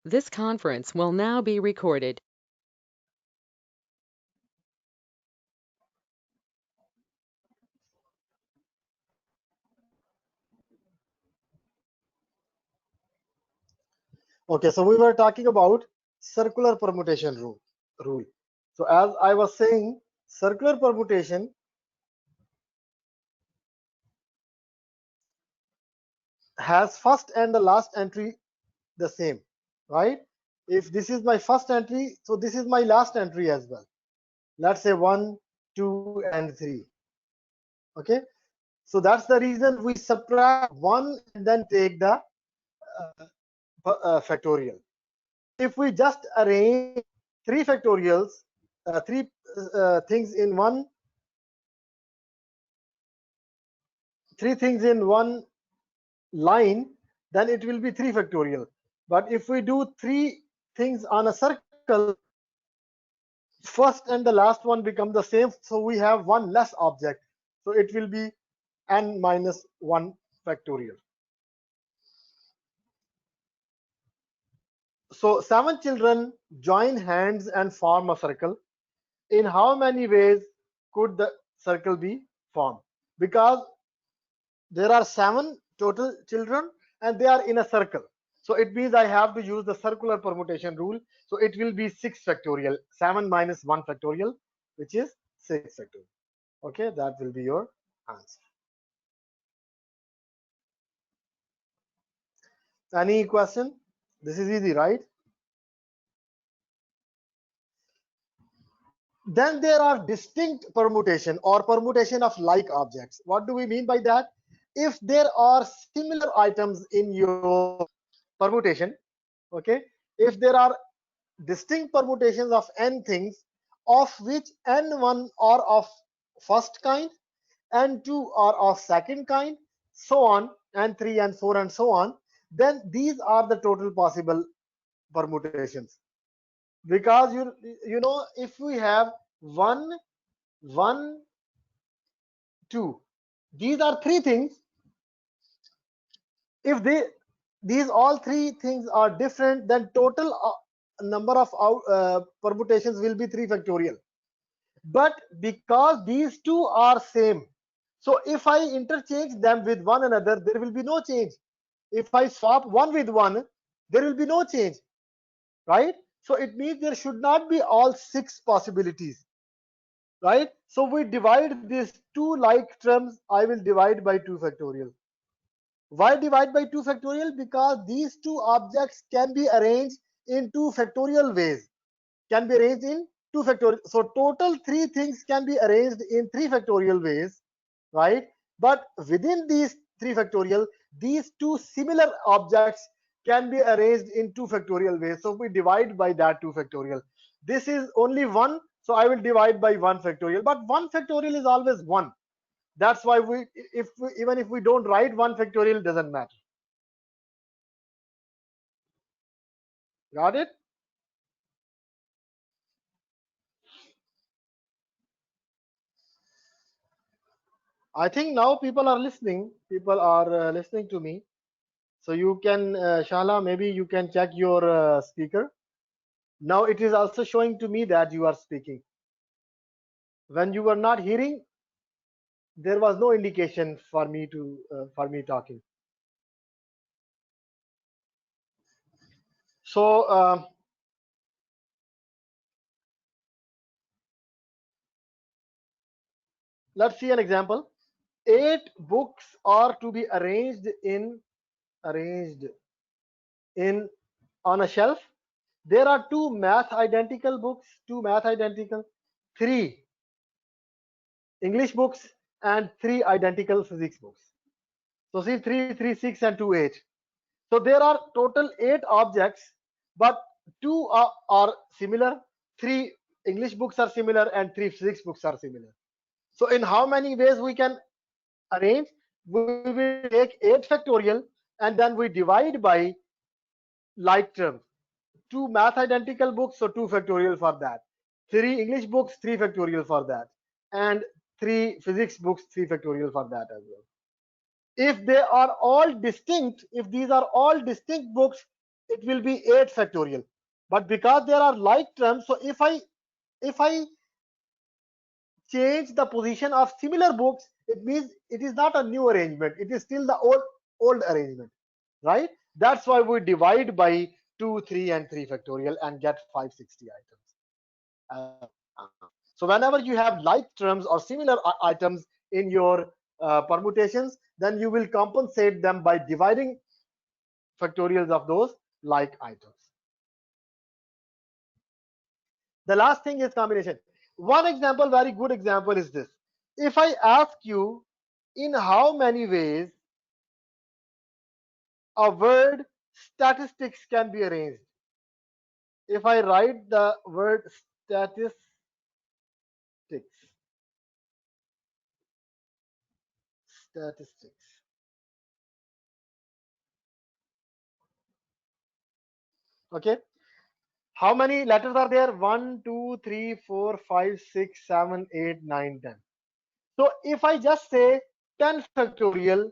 This conference will now be recorded. Okay, so we were talking about circular permutation rule. So as I was saying, circular permutation has first and the last entry the same, right? If this is my first entry, so this is my last entry as well. Let's say 1, 2, and 3. Okay, so that's the reason we subtract 1 and then take the factorial. If we just arrange three factorials, three things in one, three things in one line, then it will be 3 factorial. But if we do three things on a circle, first and the last one become the same, so we have one less object, so it will be n minus 1 factorial. So 7 children join hands and form a circle. In how many ways could the circle be formed? Because there are 7 total children and they are in a circle, so it means I have to use the circular permutation rule. So it will be 6 factorial, 7 minus 1 factorial, which is 6 factorial. Okay, that will be your answer. Any question? This is easy, right? Then there are distinct permutation or permutation of like objects. What do we mean by that? If there are similar items in your permutation, okay, if there are distinct permutations of n things, of which n1 are of first kind, n2 are of second kind, so on, n3 and 4 and so on, then these are the total possible permutations. Because you know, if we have 1, 1, 2, these are three things. If these all three things are different, then total number of permutations will be 3 factorial. But because these two are same, so if I interchange them with one another, there will be no change. If I swap one with one, there will be no change, right? So it means there should not be all 6 possibilities, right? So we divide these two like terms, I will divide by 2 factorial. Why divide by 2 factorial? Because these two objects can be arranged in 2 factorial ways. Can be arranged in 2 factorial. So total 3 things can be arranged in 3 factorial ways, right? But within these 3 factorial, these two similar objects can be arranged in 2 factorial ways. So we divide by that 2 factorial. This is only 1, so I will divide by 1 factorial. But 1 factorial is always 1. That's why even if we don't write 1 factorial, it doesn't matter. Got it? I think now people are listening. People are listening to me. So you can, Shala, maybe you can check your speaker. Now it is also showing to me that you are speaking. When you were not hearing, there was no indication for me talking. So let's see an example. 8 books are to be arranged in on a shelf. There are 2 math identical books, 3 English books, and 3 identical physics books. So see 3, 3, 6, and 2, 8. So there are total 8 objects, but 2 are similar, 3 English books are similar, and 3 physics books are similar. So in how many ways we can arrange? We will take 8 factorial and then we divide by like terms. 2 math identical books, so 2 factorial for that. 3 English books, 3 factorial for that. And 3 physics books, 3 factorial for that as well. If they are all distinct, if these are all distinct books, it will be 8 factorial. But because there are like terms, so if I change the position of similar books, it means it is not a new arrangement. It is still the old arrangement, right? That's why we divide by 2, 3, and 3 factorial and get 560 items. So whenever you have like terms or similar items in your permutations, then you will compensate them by dividing factorials of those like items. The last thing is combination. One example, very good example is this. If I ask you in how many ways a word statistics can be arranged, if I write the word statistics, statistics, okay, how many letters are there? 1, 2, 3, 4, 5, 6, 7, 8, 9, 10. So if I just say 10 factorial,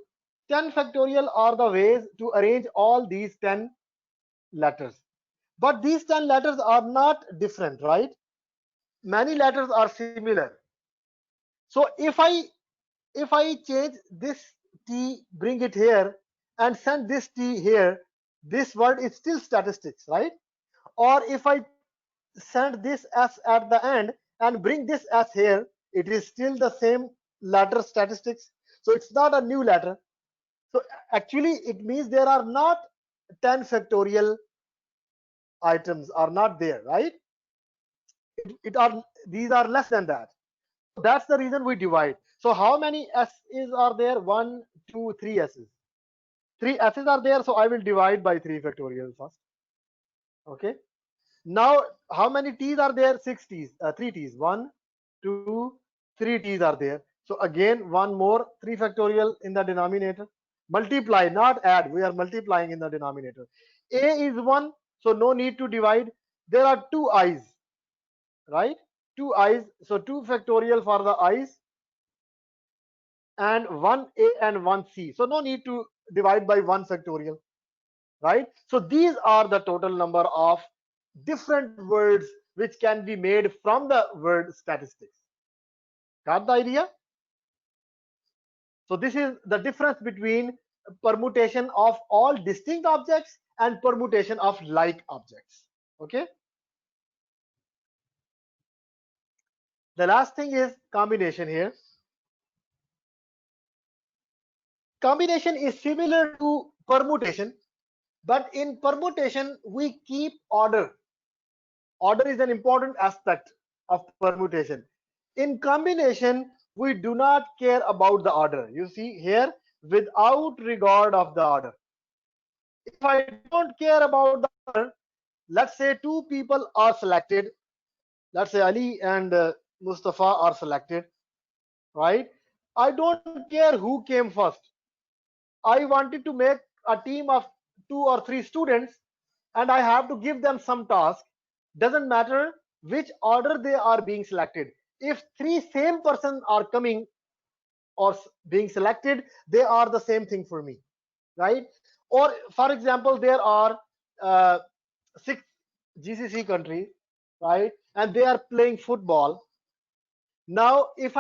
10 factorial are the ways to arrange all these 10 letters. But these 10 letters are not different, right? Many letters are similar. So if I change this T, bring it here, and send this T here, this word is still statistics, right? Or if I send this S at the end and bring this S here, it is still the same letter statistics. So it's not a new letter. So actually it means there are not 10 factorial items are not there, right? It are, these are less than that. That's the reason we divide. So how many S's are there? 1, 2, 3 S's. 3 S's are there, so I will divide by 3 factorial first. Okay. Now how many T's are there? 6 T's, 3 T's. 1, 2, 3 T's are there. So again one more 3 factorial in the denominator. Multiply, not add. We are multiplying in the denominator. A is 1, so no need to divide. There are 2 i's, right? 2 i's, so 2 factorial for the i's, and 1a and 1c, so no need to divide by 1 factorial, right? So these are the total number of different words which can be made from the word statistics. Got the idea? So this is the difference between permutation of all distinct objects and permutation of like objects. Okay. The last thing is combination here. Combination is similar to permutation, but in permutation we keep order. Order is an important aspect of permutation. In combination, we do not care about the order. You see here, without regard of the order. If I don't care about the order, let's say 2 people are selected. Let's say Ali and Mustafa are selected, right? I don't care who came first. I wanted to make a team of 2 or 3 students, and I have to give them some task. Doesn't matter which order they are being selected. If 3 same persons are coming or being selected, they are the same thing for me, right? Or for example, there are 6 GCC countries, right? And they are playing football. Now if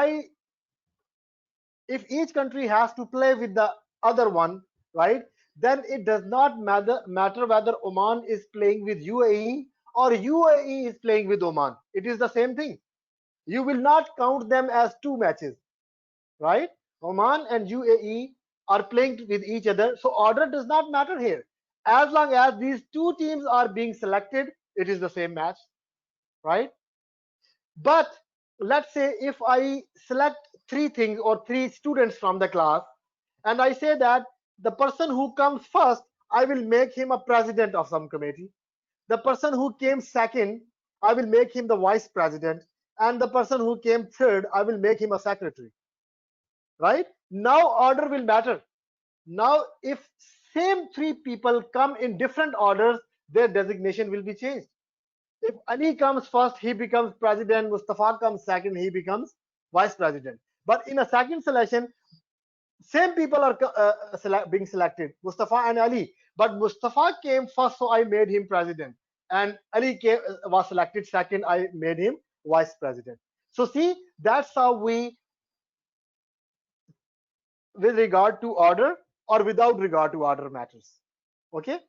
each country has to play with the other one, right, then it does not matter whether Oman is playing with UAE or UAE is playing with Oman. It is the same thing. You will not count them as 2 matches, right? Oman and UAE are playing with each other, so order does not matter here. As long as these 2 teams are being selected, it is the same match, right? But let's say if I select 3 things or 3 students from the class, and I say that the person who comes first, I will make him a president of some committee. The person who came second, I will make him the vice president. And the person who came third, I will make him a secretary. Right? Now order will matter. Now if same 3 people come in different orders, their designation will be changed. If Ali comes first, he becomes president. Mustafa comes second, he becomes vice president. But in a second selection, same people are being selected, Mustafa and Ali. but Mustafa came first, so I made him president, and Ali was selected second, I made him vice president. So see, that's how we, with regard to order or without regard to order matters. Okay,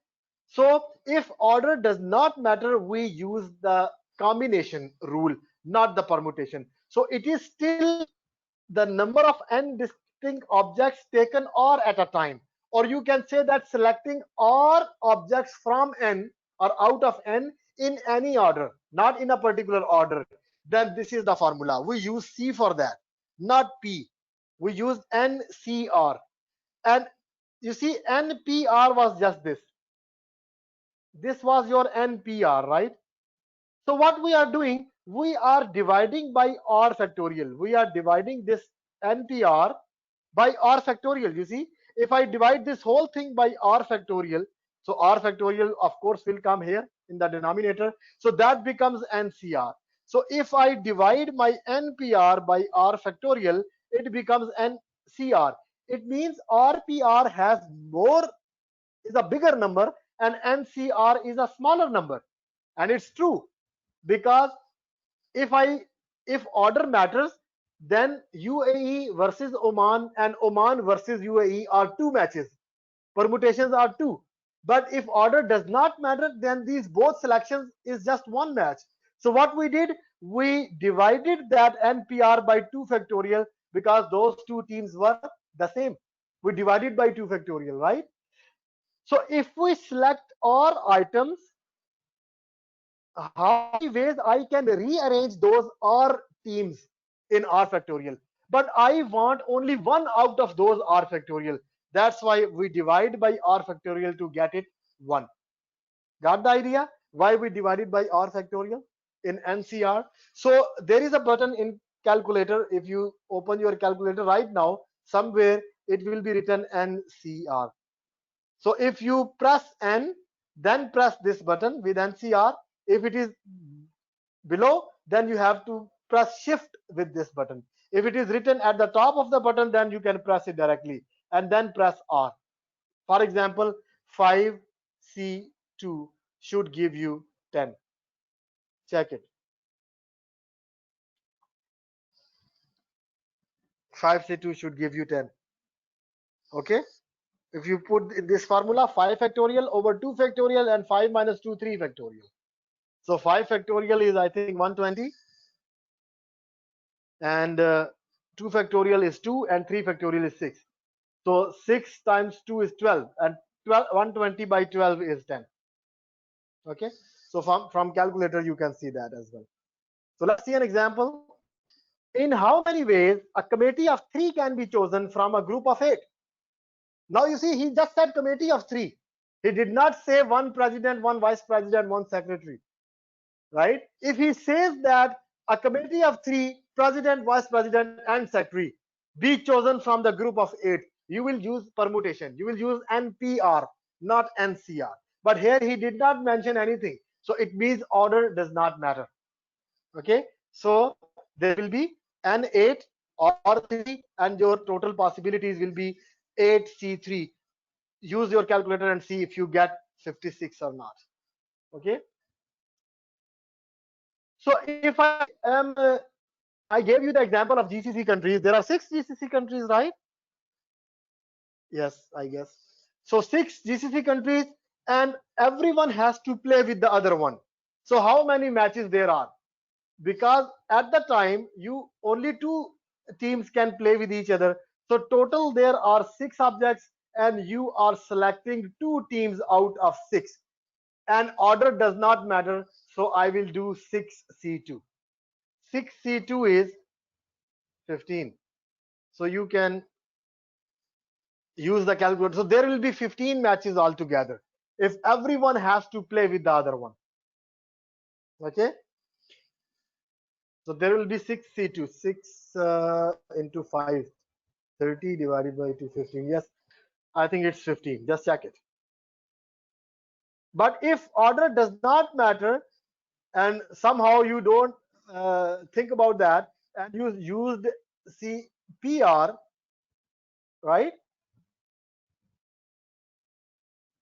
so if order does not matter, we use the combination rule, not the permutation. So it is still the number of n distinct objects taken or at a time, or you can say that selecting or objects from n or out of n in any order, not in a particular order, then this is the formula. We use C for that, not P. We use NCR. And you see, NPR was just this. This was your NPR, right? So what we are doing, we are dividing by R factorial. We are dividing this NPR by R factorial. You see, if I divide this whole thing by R factorial, so R factorial of course will come here in the denominator. So that becomes NCR. So if I divide my NPR by R factorial, it becomes NCR. It means RPR has more, is a bigger number, and NCR is a smaller number. And it's true, because if I, if order matters, then UAE versus Oman and Oman versus UAE are two matches. Permutations are two. But if order does not matter, then these both selections is just one match. So what we did, we divided that NPR by 2 factorial, because those two teams were the same. We divided by 2 factorial, right? So if we select all items, how many ways I can rearrange those R teams in R factorial? But I want only one out of those R factorial. That's why we divide by R factorial to get it 1. Got the idea? Why we divided by R factorial in NCR? So there is a button in calculator. If you open your calculator right now, somewhere it will be written NCR. So if you press N, then press this button with NCR. If it is below, then you have to press shift with this button. If it is written at the top of the button, then you can press it directly and then press R. For example, 5C2 should give you 10. Check it. 5C2 should give you 10. Okay. If you put in this formula, 5 factorial over 2 factorial and 5 minus 2, 3 factorial. So 5 factorial is, I think, 120. And 2 factorial is 2 and 3 factorial is 6. So 6 times 2 is 12, and 120 by 12 is 10. Okay, so from calculator you can see that as well. So let's see an example. In how many ways a committee of 3 can be chosen from a group of 8? Now you see, he just said committee of 3. He did not say 1 president, 1 vice president, 1 secretary, right? If he says that a committee of 3, president, vice president and secretary, be chosen from the group of 8, you will use permutation. You will use NPR, not NCR. But here he did not mention anything, so it means order does not matter. Okay, so there will be N8 or 3, and your total possibilities will be 8C3. Use your calculator and see if you get 56 or not. Okay, so if I am I gave you the example of GCC countries. There are 6 GCC countries, right? Yes, I guess. So 6 GCC countries, and everyone has to play with the other one. So how many matches there are? Because at the time, you only 2 teams can play with each other. So total there are 6 objects, and you are selecting 2 teams out of 6. And order does not matter. So I will do 6C2. 6C2 is 15. So you can use the calculator. So there will be 15 matches altogether if everyone has to play with the other one. Okay, so there will be 6C2. 6 into 5, 30 divided by 2, 15. Yes, I think it's 15. Just check it. But if order does not matter, and somehow you don't think about that, and you used CPR, right?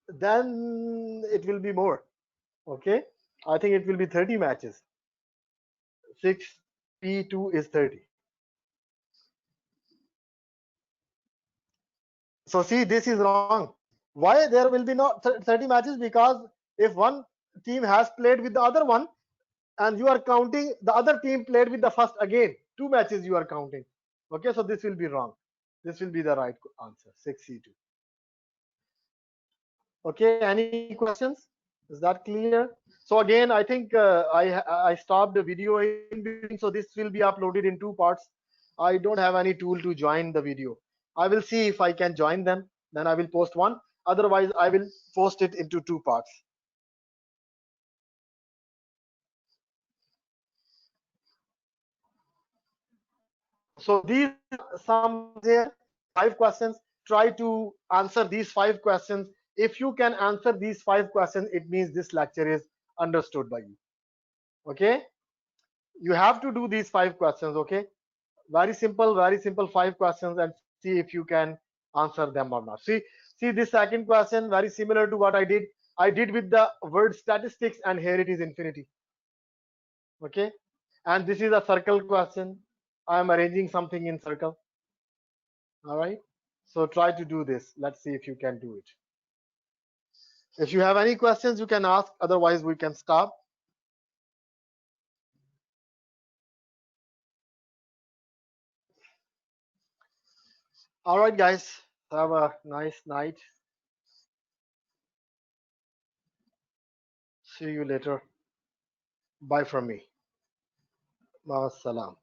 then it will be more. Okay, I think it will be 30 matches. 6p2 is 30. So see, this is wrong. Why there will be not 30 matches? Because if one team has played with the other one, and you are counting the other team played with the first again, two matches you are counting. Okay, so this will be wrong. This will be the right answer, 6c2. Okay, any questions? Is that clear? So again, I think I stopped the video in between, so this will be uploaded in two parts. I don't have any tool to join the video. I will see if I can join them, then I will post one. Otherwise, I will post it into two parts. So these some there 5 questions. Try to answer these 5 questions. If you can answer these 5 questions, it means this lecture is understood by you. Okay, you have to do these 5 questions. Okay, very simple 5 questions, and see if you can answer them or not. See this second question, very similar to what I did with the word statistics, and here it is infinity. Okay, and this is a circle question. I am arranging something in circle. All right, so try to do this. Let's see if you can do it. If you have any questions, you can ask, otherwise we can stop. All right, guys, have a nice night. See you later. Bye from me. Ma salam.